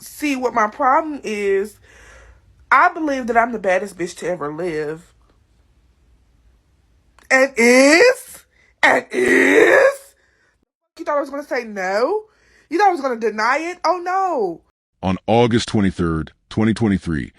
See, what my problem is, I believe that I'm the baddest bitch to ever live. And is? And is? You thought I was going to say no? You thought I was going to deny it? Oh, no. On August 23rd, 2023,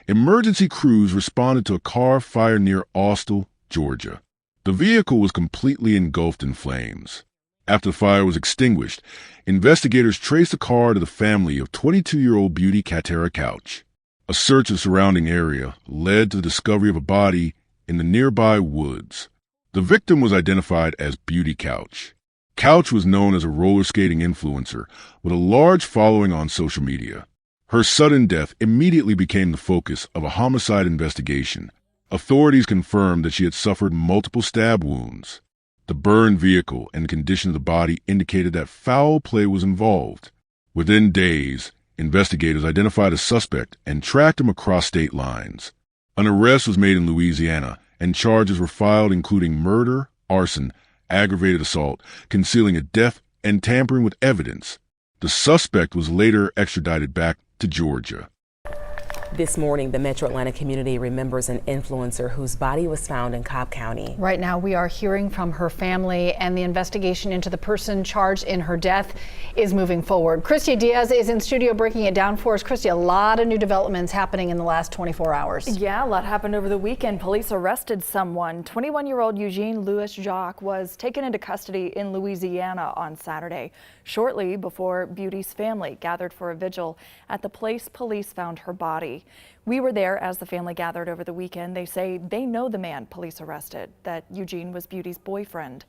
emergency crews responded to a car fire near Austell, Georgia. The vehicle was completely engulfed in flames. After the fire was extinguished, investigators traced the car to the family of 22-year-old Beauty Katera Couch. A search of the surrounding area led to the discovery of a body in the nearby woods. The victim was identified as Beauty Couch. Couch was known as a roller skating influencer with a large following on social media. Her sudden death immediately became the focus of a homicide investigation. Authorities confirmed that she had suffered multiple stab wounds. The burned vehicle and the condition of the body indicated that foul play was involved. Within days, investigators identified a suspect and tracked him across state lines. An arrest was made in Louisiana, and charges were filed including murder, arson, aggravated assault, concealing a death, and tampering with evidence. The suspect was later extradited back to Georgia. This morning, the Metro Atlanta community remembers an influencer whose body was found in Cobb County. Right now, we are hearing from her family, and the investigation into the person charged in her death is moving forward. Christy Diaz is in studio breaking it down for us. Christy, a lot of new developments happening in the last 24 hours. Yeah, a lot happened over the weekend. Police arrested someone. 21-year-old Eugene Louis Jacques was taken into custody in Louisiana on Saturday, shortly before Beauty's family gathered for a vigil at the place police found her body. We were there as the family gathered over the weekend. They say they know the man police arrested, that Eugene was Beauty's boyfriend.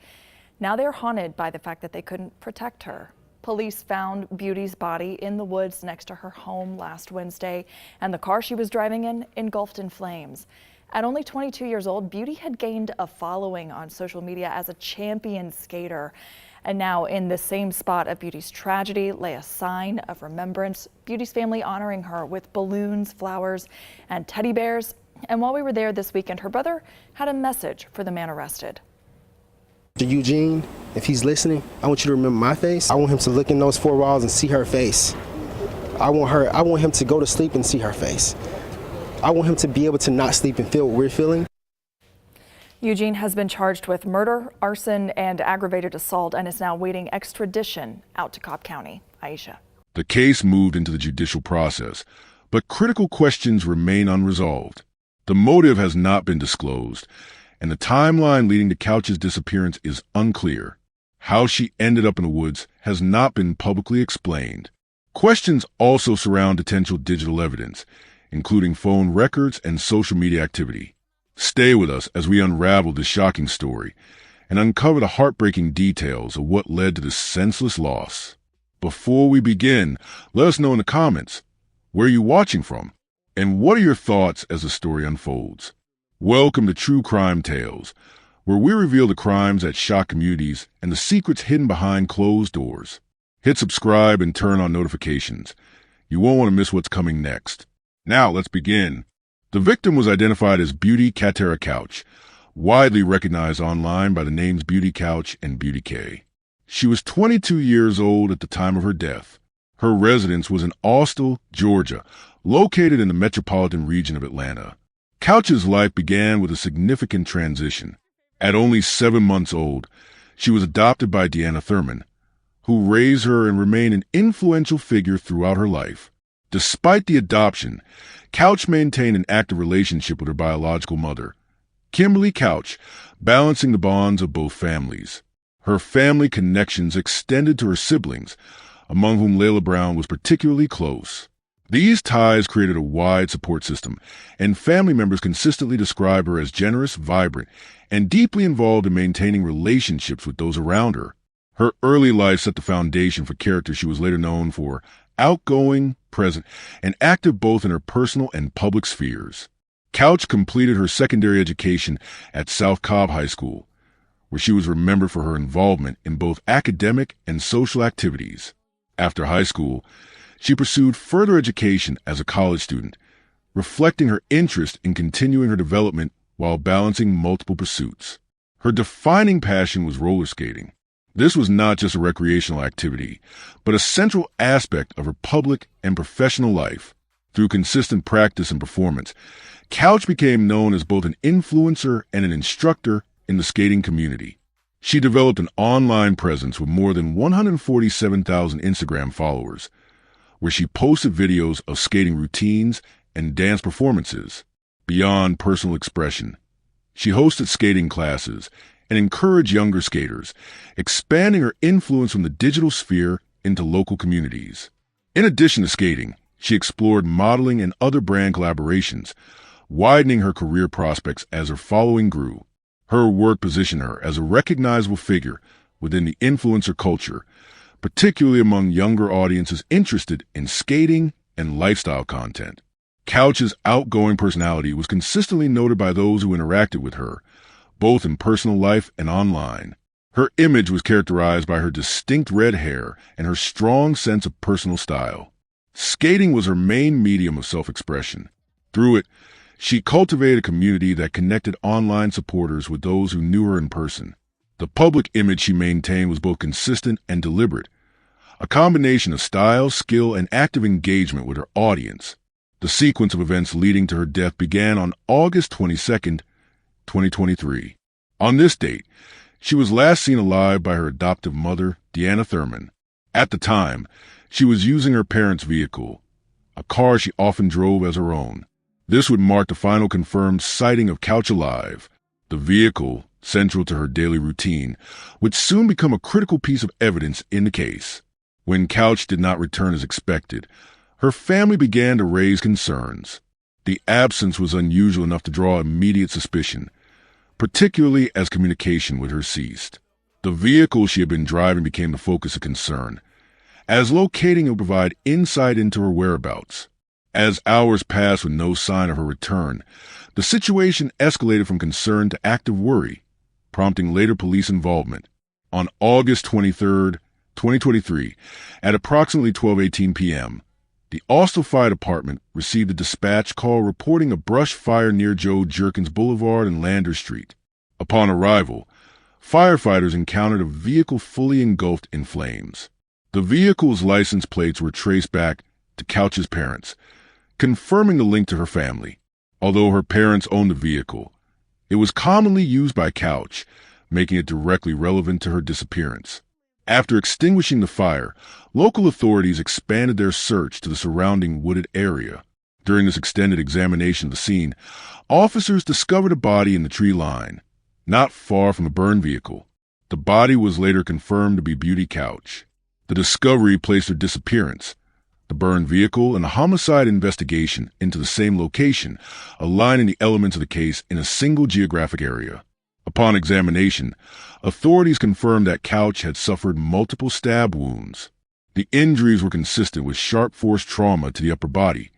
Now they're haunted by the fact that they couldn't protect her. Police found Beauty's body in the woods next to her home last Wednesday, and the car she was driving in engulfed in flames. At only 22 years old, Beauty had gained a following on social media as a champion skater. And now in the same spot of Beauty's tragedy lay a sign of remembrance, Beauty's family honoring her with balloons, flowers, and teddy bears. And while we were there this weekend, her brother had a message for the man arrested. Eugene, if he's listening, I want you to remember my face. I want him to look in those four walls and see her face. I want him to go to sleep and see her face. I want him to be able to not sleep and feel what we're feeling. Eugene has been charged with murder, arson, and aggravated assault and is now waiting extradition out to Cobb County. Aisha. The case moved into the judicial process, but critical questions remain unresolved. The motive has not been disclosed, and the timeline leading to Couch's disappearance is unclear. How she ended up in the woods has not been publicly explained. Questions also surround potential digital evidence, including phone records and social media activity. Stay with us as we unravel this shocking story and uncover the heartbreaking details of what led to this senseless loss. Before we begin, let us know in the comments, where are you watching from? And what are your thoughts as the story unfolds? Welcome to True Crime Tales, where we reveal the crimes that shock communities and the secrets hidden behind closed doors. Hit subscribe and turn on notifications. You won't want to miss what's coming next. Now let's begin. The victim was identified as Beauty Katera Couch, widely recognized online by the names Beauty Couch and Beauty K. She was 22 years old at the time of her death. Her residence was in Austell, Georgia, located in the metropolitan region of Atlanta. Couch's life began with a significant transition. At only 7 months old, she was adopted by Deanna Thurman, who raised her and remained an influential figure throughout her life. Despite the adoption, Couch maintained an active relationship with her biological mother, Kimberly Couch, balancing the bonds of both families. Her family connections extended to her siblings, among whom Layla Brown was particularly close. These ties created a wide support system, and family members consistently describe her as generous, vibrant, and deeply involved in maintaining relationships with those around her. Her early life set the foundation for character she was later known for, outgoing, present, and active both in her personal and public spheres. Couch completed her secondary education at South Cobb High School, where she was remembered for her involvement in both academic and social activities. After high school, she pursued further education as a college student, reflecting her interest in continuing her development while balancing multiple pursuits. Her defining passion was roller skating. This was not just a recreational activity, but a central aspect of her public and professional life. Through consistent practice and performance, Couch became known as both an influencer and an instructor in the skating community. She developed an online presence with more than 147,000 Instagram followers, where she posted videos of skating routines and dance performances. Beyond personal expression, she hosted skating classes and encouraged younger skaters, expanding her influence from the digital sphere into local communities. In addition to skating, she explored modeling and other brand collaborations, widening her career prospects as her following grew. Her work positioned her as a recognizable figure within the influencer culture, particularly among younger audiences interested in skating and lifestyle content. Couch's outgoing personality was consistently noted by those who interacted with her, both in personal life and online. Her image was characterized by her distinct red hair and her strong sense of personal style. Skating was her main medium of self-expression. Through it, she cultivated a community that connected online supporters with those who knew her in person. The public image she maintained was both consistent and deliberate, a combination of style, skill, and active engagement with her audience. The sequence of events leading to her death began on August 22, 2023. On this date, she was last seen alive by her adoptive mother, Deanna Thurman. At the time, she was using her parents' vehicle, a car she often drove as her own. This would mark the final confirmed sighting of Couch alive. The vehicle, central to her daily routine, would soon become a critical piece of evidence in the case. When Couch did not return as expected, her family began to raise concerns. The absence was unusual enough to draw immediate suspicion, particularly as communication with her ceased. The vehicle she had been driving became the focus of concern, as locating it would provide insight into her whereabouts. As hours passed with no sign of her return, the situation escalated from concern to active worry, prompting later police involvement. On August 23, 2023, at approximately 12:18 p.m., the Austell Fire Department received a dispatch call reporting a brush fire near Joe Jerkins Boulevard and Lander Street. Upon arrival, firefighters encountered a vehicle fully engulfed in flames. The vehicle's license plates were traced back to Couch's parents, confirming the link to her family. Although her parents owned the vehicle, it was commonly used by Couch, making it directly relevant to her disappearance. After extinguishing the fire, local authorities expanded their search to the surrounding wooded area. During this extended examination of the scene, officers discovered a body in the tree line, not far from the burned vehicle. The body was later confirmed to be Beauty Couch. The discovery placed her disappearance, the burned vehicle, and a homicide investigation into the same location, aligning the elements of the case in a single geographic area. Upon examination, authorities confirmed that Couch had suffered multiple stab wounds. The injuries were consistent with sharp force trauma to the upper body,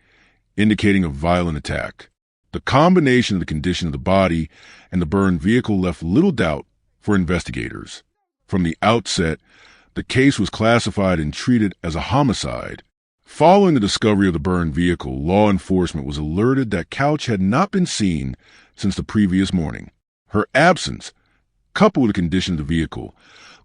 indicating a violent attack. The combination of the condition of the body and the burned vehicle left little doubt for investigators. From the outset, the case was classified and treated as a homicide. Following the discovery of the burned vehicle, law enforcement was alerted that Couch had not been seen since the previous morning. Her absence, coupled with the condition of the vehicle,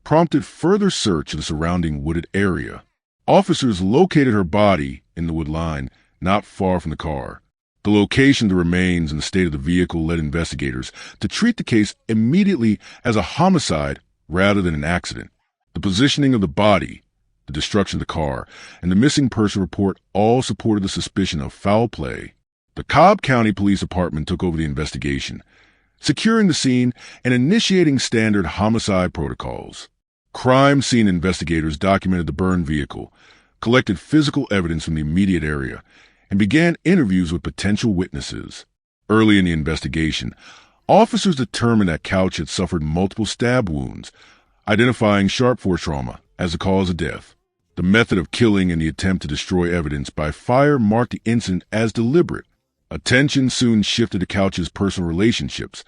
prompted further search of the surrounding wooded area. Officers located her body in the wood line not far from the car. The location of the remains and the state of the vehicle led investigators to treat the case immediately as a homicide rather than an accident. The positioning of the body, the destruction of the car, and the missing person report all supported the suspicion of foul play. The Cobb County Police Department took over the investigation, securing the scene and initiating standard homicide protocols. Crime scene investigators documented the burned vehicle, collected physical evidence from the immediate area, and began interviews with potential witnesses. Early in the investigation, officers determined that Couch had suffered multiple stab wounds, identifying sharp force trauma as the cause of death. The method of killing and the attempt to destroy evidence by fire marked the incident as deliberate. Attention soon shifted to Couch's personal relationships,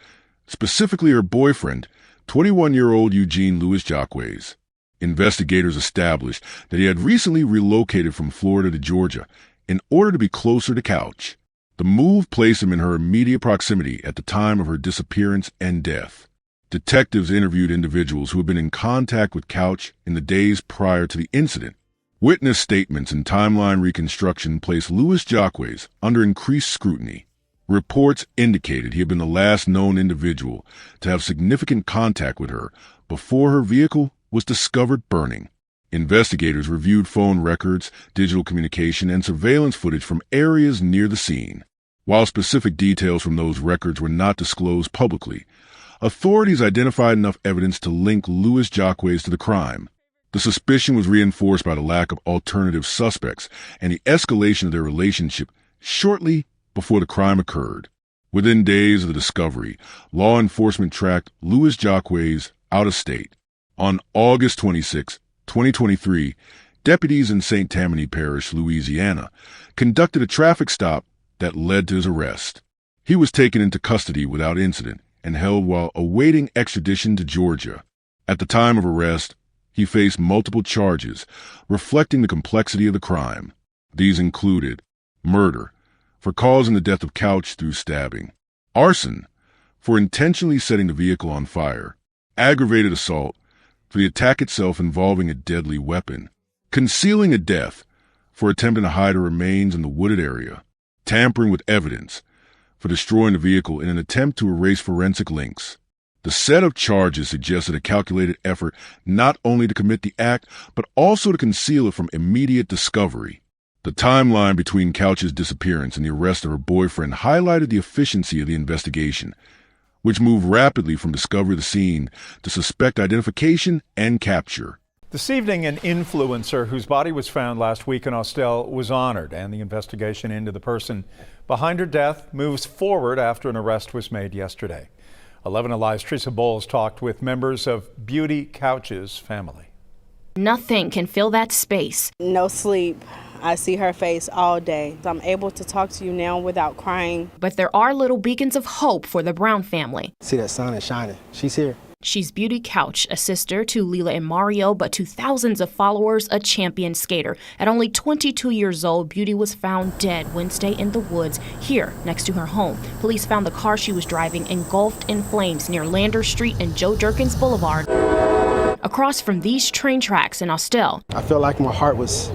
specifically her boyfriend, 21-year-old Eugene Louis Jacques. Investigators established that he had recently relocated from Florida to Georgia in order to be closer to Couch. The move placed him in her immediate proximity at the time of her disappearance and death. Detectives interviewed individuals who had been in contact with Couch in the days prior to the incident. Witness statements and timeline reconstruction placed Louis Jacques under increased scrutiny. Reports indicated he had been the last known individual to have significant contact with her before her vehicle was discovered burning. Investigators reviewed phone records, digital communication, and surveillance footage from areas near the scene. While specific details from those records were not disclosed publicly, authorities identified enough evidence to link Louis Jacques to the crime. The suspicion was reinforced by the lack of alternative suspects and the escalation of their relationship shortly before the crime occurred. Within days of the discovery, law enforcement tracked Louis Jacques out of state. On August 26, 2023, deputies in St. Tammany Parish, Louisiana, conducted a traffic stop that led to his arrest. He was taken into custody without incident and held while awaiting extradition to Georgia. At the time of arrest, he faced multiple charges, reflecting the complexity of the crime. These included murder, for causing the death of Couch through stabbing, arson, for intentionally setting the vehicle on fire, aggravated assault, for the attack itself involving a deadly weapon, concealing a death, for attempting to hide her remains in the wooded area, tampering with evidence, for destroying the vehicle in an attempt to erase forensic links. The set of charges suggested a calculated effort not only to commit the act, but also to conceal it from immediate discovery. The timeline between Couch's disappearance and the arrest of her boyfriend highlighted the efficiency of the investigation, which moved rapidly from discovery of the scene to suspect identification and capture. This evening, an influencer whose body was found last week in Austell was honored, and the investigation into the person behind her death moves forward after an arrest was made yesterday. 11 Alive's Teresa Bowles talked with members of Beauty Couch's family. Nothing can fill that space. No sleep. I see her face all day. I'm able to talk to you now without crying. But there are little beacons of hope for the Brown family. See that sun is shining. She's here. She's Beauty Couch, a sister to Lila and Mario, but to thousands of followers, a champion skater. At only 22 years old, Beauty was found dead Wednesday in the woods here next to her home. Police found the car she was driving engulfed in flames near Lander Street and Joe Durkins Boulevard, across from these train tracks in Austell. I feel like my heart was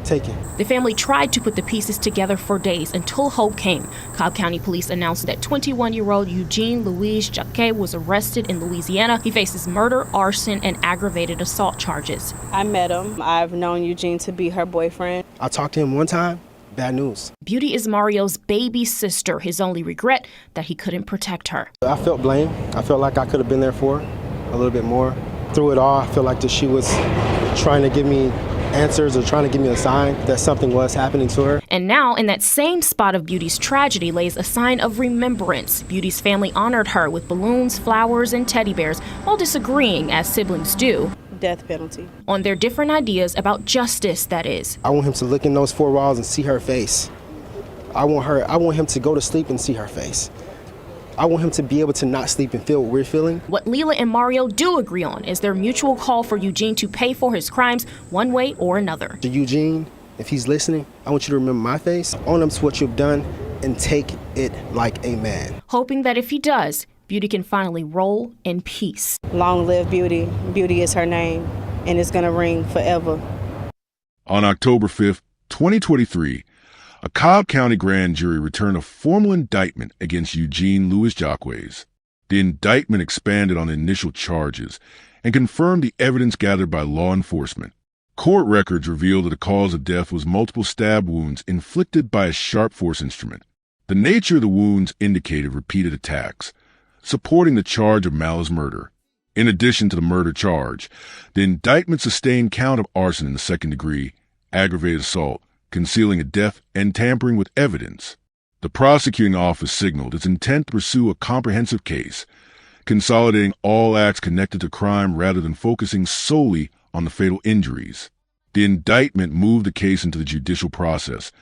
taken. The family tried to put the pieces together for days until hope came. Cobb County Police announced that 21-year-old Eugene Louis Jacques was arrested in Louisiana. He faces murder, arson, and aggravated assault charges. I met him. I've known Eugene to be her boyfriend. I talked to him one time. Bad news. Beauty is Mario's baby sister. His only regret, that he couldn't protect her. I felt blame. I felt like I could have been there for her a little bit more. Through it all, I feel like that she was trying to give me answers or trying to give me a sign that something was happening to her. And now, in that same spot of Beauty's tragedy lays a sign of remembrance. Beauty's family honored her with balloons, flowers, and teddy bears, while disagreeing, as siblings do, Death penalty. on their different ideas about justice, that is. I want him to look in those four walls and see her face. I want him to go to sleep and see her face. I want him to be able to not sleep and feel what we're feeling. What Lila and Mario do agree on is their mutual call for Eugene to pay for his crimes one way or another. To Eugene, if he's listening, I want you to remember my face, own up to what you've done, and take it like a man. Hoping that if he does, Beauty can finally roll in peace. Long live Beauty. Beauty is her name, and it's going to ring forever. On October 5th, 2023, a Cobb County grand jury returned a formal indictment against Eugene Louis Jacques. The indictment expanded on the initial charges and confirmed the evidence gathered by law enforcement. Court records revealed that the cause of death was multiple stab wounds inflicted by a sharp force instrument. The nature of the wounds indicated repeated attacks, supporting the charge of malice murder. In addition to the murder charge, the indictment sustained count of arson in the second degree, aggravated assault, concealing a death, and tampering with evidence. The prosecuting office signaled its intent to pursue a comprehensive case, consolidating all acts connected to crime rather than focusing solely on the fatal injuries. The indictment moved the case into the judicial process,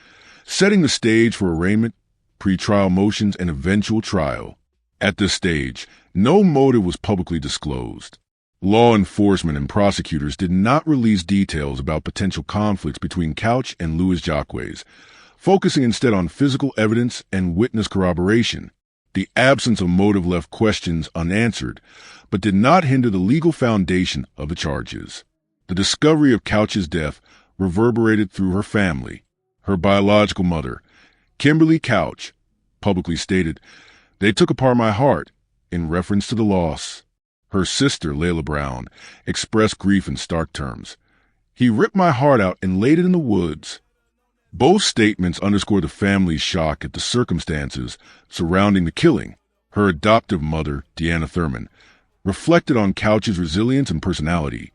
setting the stage for arraignment, pretrial motions, and eventual trial. At this stage, no motive was publicly disclosed. Law enforcement and prosecutors did not release details about potential conflicts between Couch and Louis Jacques, focusing instead on physical evidence and witness corroboration. The absence of motive left questions unanswered, but did not hinder the legal foundation of the charges. The discovery of Couch's death reverberated through her family. Her biological mother, Kimberly Couch, publicly stated, "They took apart my heart," in reference to the loss. Her sister, Layla Brown, expressed grief in stark terms. "He ripped my heart out and laid it in the woods." Both statements underscore the family's shock at the circumstances surrounding the killing. Her adoptive mother, Deanna Thurman, reflected on Couch's resilience and personality,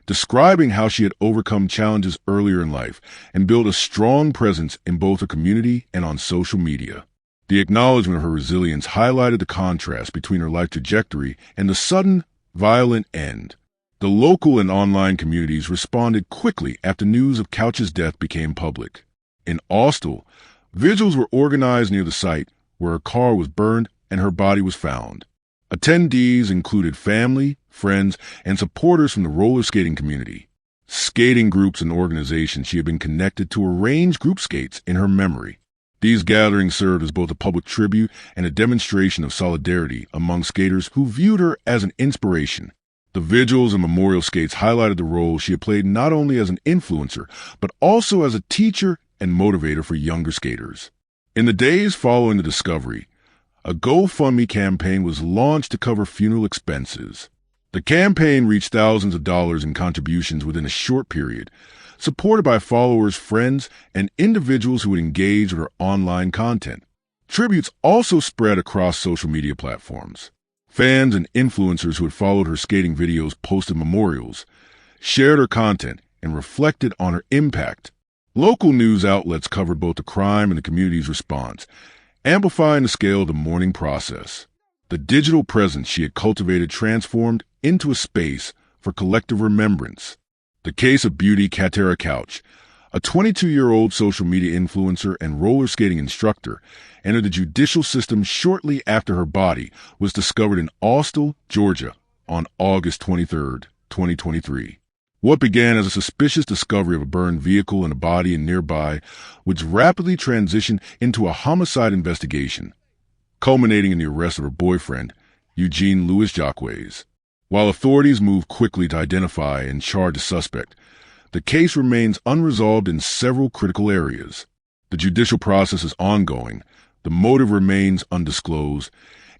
describing how she had overcome challenges earlier in life and built a strong presence in both her community and on social media. The acknowledgement of her resilience highlighted the contrast between her life trajectory and the sudden, violent end. The local and online communities responded quickly after news of Couch's death became public. In Austell, vigils were organized near the site where her car was burned and her body was found. Attendees included family, friends, and supporters from the roller skating community. Skating groups and organizations she had been connected to arranged group skates in her memory. These gatherings served as both a public tribute and a demonstration of solidarity among skaters who viewed her as an inspiration. The vigils and memorial skates highlighted the role she had played not only as an influencer, but also as a teacher and motivator for younger skaters. In the days following the discovery, a GoFundMe campaign was launched to cover funeral expenses. The campaign reached thousands of dollars in contributions within a short period, supported by followers, friends, and individuals who would engage with her online content. Tributes also spread across social media platforms. Fans and influencers who had followed her skating videos posted memorials, shared her content, and reflected on her impact. Local news outlets covered both the crime and the community's response, amplifying the scale of the mourning process. The digital presence she had cultivated transformed into a space for collective remembrance. The case of Beauty Katera Couch, a 22-year-old social media influencer and roller skating instructor, entered the judicial system shortly after her body was discovered in Austell, Georgia, on August 23, 2023. What began as a suspicious discovery of a burned vehicle and a body in nearby would rapidly transition into a homicide investigation, culminating in the arrest of her boyfriend, Eugene Louis Jacques. While authorities moved quickly to identify and charge the suspect, the case remains unresolved in several critical areas. The judicial process is ongoing, the motive remains undisclosed,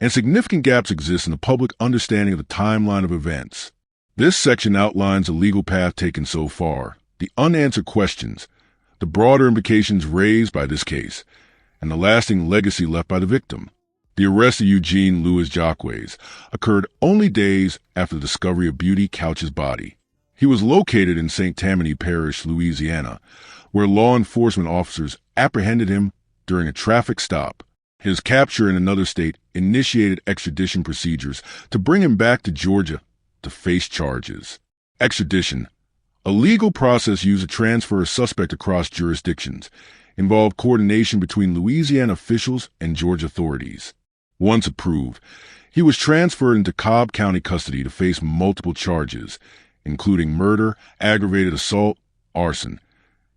and significant gaps exist in the public understanding of the timeline of events. This section outlines the legal path taken so far, the unanswered questions, the broader implications raised by this case, and the lasting legacy left by the victim. The arrest of Eugene Louis Jacques occurred only days after the discovery of Beauty Couch's body. He was located in St. Tammany Parish, Louisiana, where law enforcement officers apprehended him during a traffic stop. His capture in another state initiated extradition procedures to bring him back to Georgia to face charges. Extradition, a legal process used to transfer a suspect across jurisdictions, involved coordination between Louisiana officials and Georgia authorities. Once approved, he was transferred into Cobb County custody to face multiple charges, including murder, aggravated assault, arson,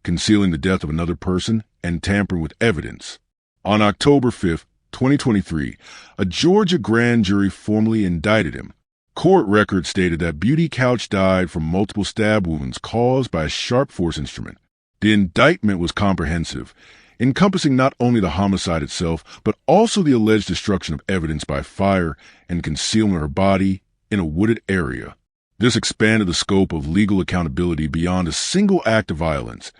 concealing the death of another person, and tampering with evidence. On October 5, 2023, a Georgia grand jury formally indicted him. Court records stated that Beauty Couch died from multiple stab wounds caused by a sharp force instrument. The indictment was comprehensive, encompassing not only the homicide itself, but also the alleged destruction of evidence by fire and concealment of her body in a wooded area. This expanded the scope of legal accountability beyond a single act of violence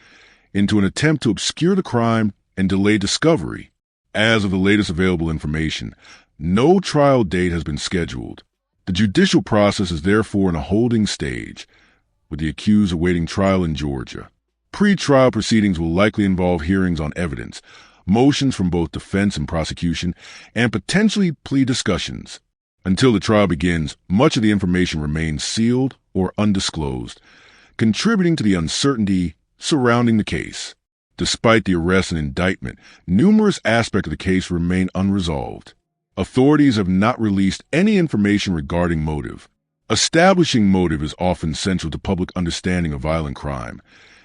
into an attempt to obscure the crime and delay discovery. As of the latest available information, no trial date has been scheduled. The judicial process is therefore in a holding stage, with the accused awaiting trial in Georgia. Pre-trial proceedings will likely involve hearings on evidence, motions from both defense and prosecution, and potentially plea discussions. Until the trial begins, much of the information remains sealed or undisclosed, contributing to the uncertainty surrounding the case. Despite the arrest and indictment, numerous aspects of the case remain unresolved. Authorities have not released any information regarding motive. Establishing motive is often central to public understanding of violent crime,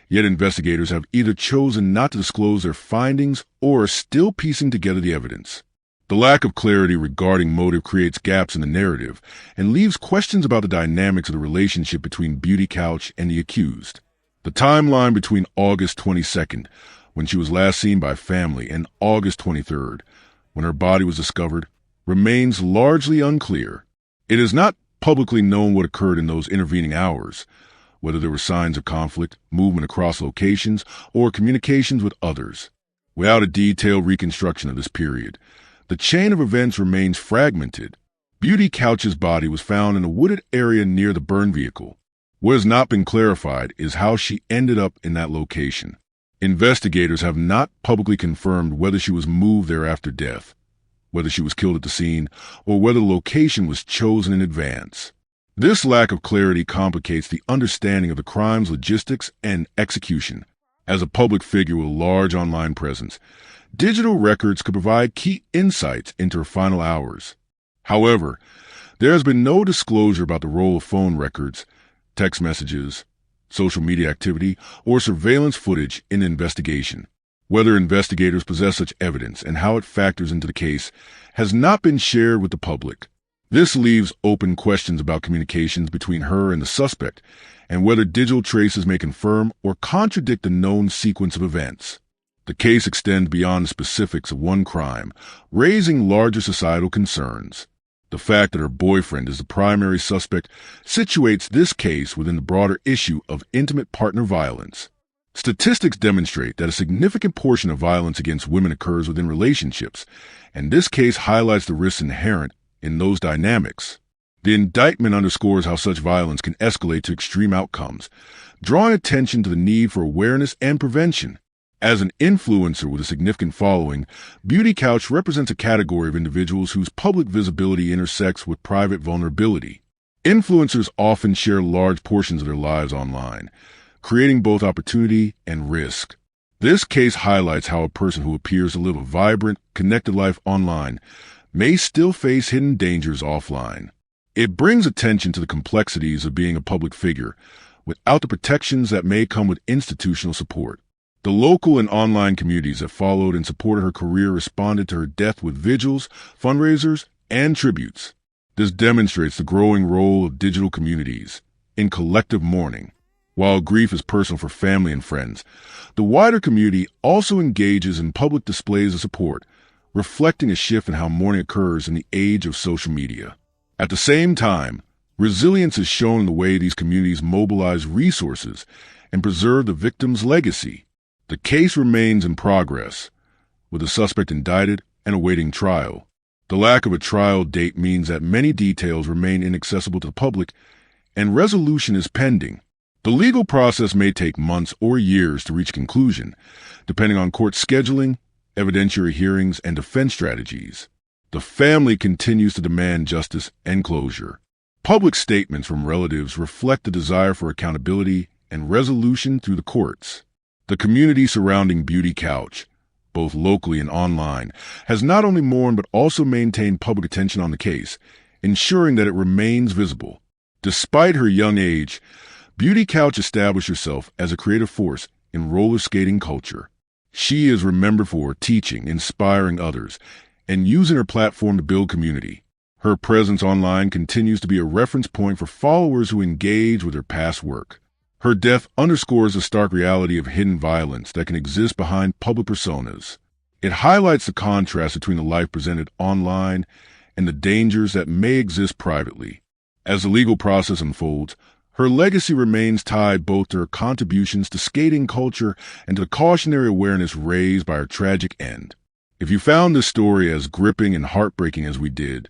yet investigators have either chosen not to disclose their findings or are still piecing together the evidence. The The lack of clarity regarding motive creates gaps in the narrative and leaves questions about the dynamics of the relationship between Beauty Couch and the accused. The timeline between August 22nd, when she was last seen by family, and August 23rd, when her body was discovered, remains largely unclear. It is not publicly known what occurred in those intervening hours, whether there were signs of conflict, movement across locations, or communications with others. Without a detailed reconstruction of this period, the chain of events remains fragmented. Beauty Couch's body was found in a wooded area near the burned vehicle. What has not been clarified is how she ended up in that location. Investigators have not publicly confirmed whether she was moved there after death, whether she was killed at the scene, or whether the location was chosen in advance. This lack of clarity complicates the understanding of the crime's logistics and execution. As a public figure with a large online presence, digital records could provide key insights into her final hours. However, there has been no disclosure about the role of phone records, text messages, social media activity, or surveillance footage in the investigation. Whether investigators possess such evidence and how it factors into the case has not been shared with the public. This leaves open questions about communications between her and the suspect, and whether digital traces may confirm or contradict the known sequence of events. The case extends beyond the specifics of one crime, raising larger societal concerns. The fact that her boyfriend is the primary suspect situates this case within the broader issue of intimate partner violence. Statistics demonstrate that a significant portion of violence against women occurs within relationships, and this case highlights the risks inherent in those dynamics. The indictment underscores how such violence can escalate to extreme outcomes, drawing attention to the need for awareness and prevention. As an influencer with a significant following, Beauty Couch represents a category of individuals whose public visibility intersects with private vulnerability. Influencers often share large portions of their lives online, creating both opportunity and risk. This case highlights how a person who appears to live a vibrant, connected life online may still face hidden dangers offline. It brings attention to the complexities of being a public figure without the protections that may come with institutional support. The local and online communities that followed and supported her career responded to her death with vigils, fundraisers, and tributes. This demonstrates the growing role of digital communities in collective mourning. While grief is personal for family and friends, the wider community also engages in public displays of support, reflecting a shift in how mourning occurs in the age of social media. At the same time, resilience is shown in the way these communities mobilize resources and preserve the victim's legacy. The case remains in progress, with the suspect indicted and awaiting trial. The lack of a trial date means that many details remain inaccessible to the public, and resolution is pending. The legal process may take months or years to reach conclusion, depending on court scheduling, evidentiary hearings, and defense strategies. The family continues to demand justice and closure. Public statements from relatives reflect the desire for accountability and resolution through the courts. The community surrounding Beauty Couch, both locally and online, has not only mourned but also maintained public attention on the case, ensuring that it remains visible. Despite her young age, Beauty Couch established herself as a creative force in roller skating culture. She is remembered for teaching, inspiring others, and using her platform to build community. Her presence online continues to be a reference point for followers who engage with her past work. Her death underscores the stark reality of hidden violence that can exist behind public personas. It highlights the contrast between the life presented online and the dangers that may exist privately. As the legal process unfolds, her legacy remains tied both to her contributions to skating culture and to the cautionary awareness raised by her tragic end. If you found this story as gripping and heartbreaking as we did,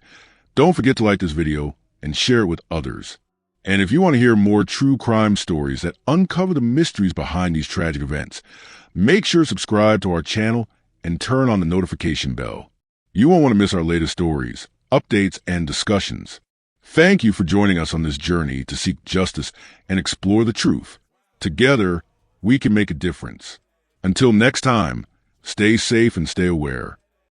don't forget to like this video and share it with others. And if you want to hear more true crime stories that uncover the mysteries behind these tragic events, make sure to subscribe to our channel and turn on the notification bell. You won't want to miss our latest stories, updates, and discussions. Thank you for joining us on this journey to seek justice and explore the truth. Together, we can make a difference. Until next time, stay safe and stay aware.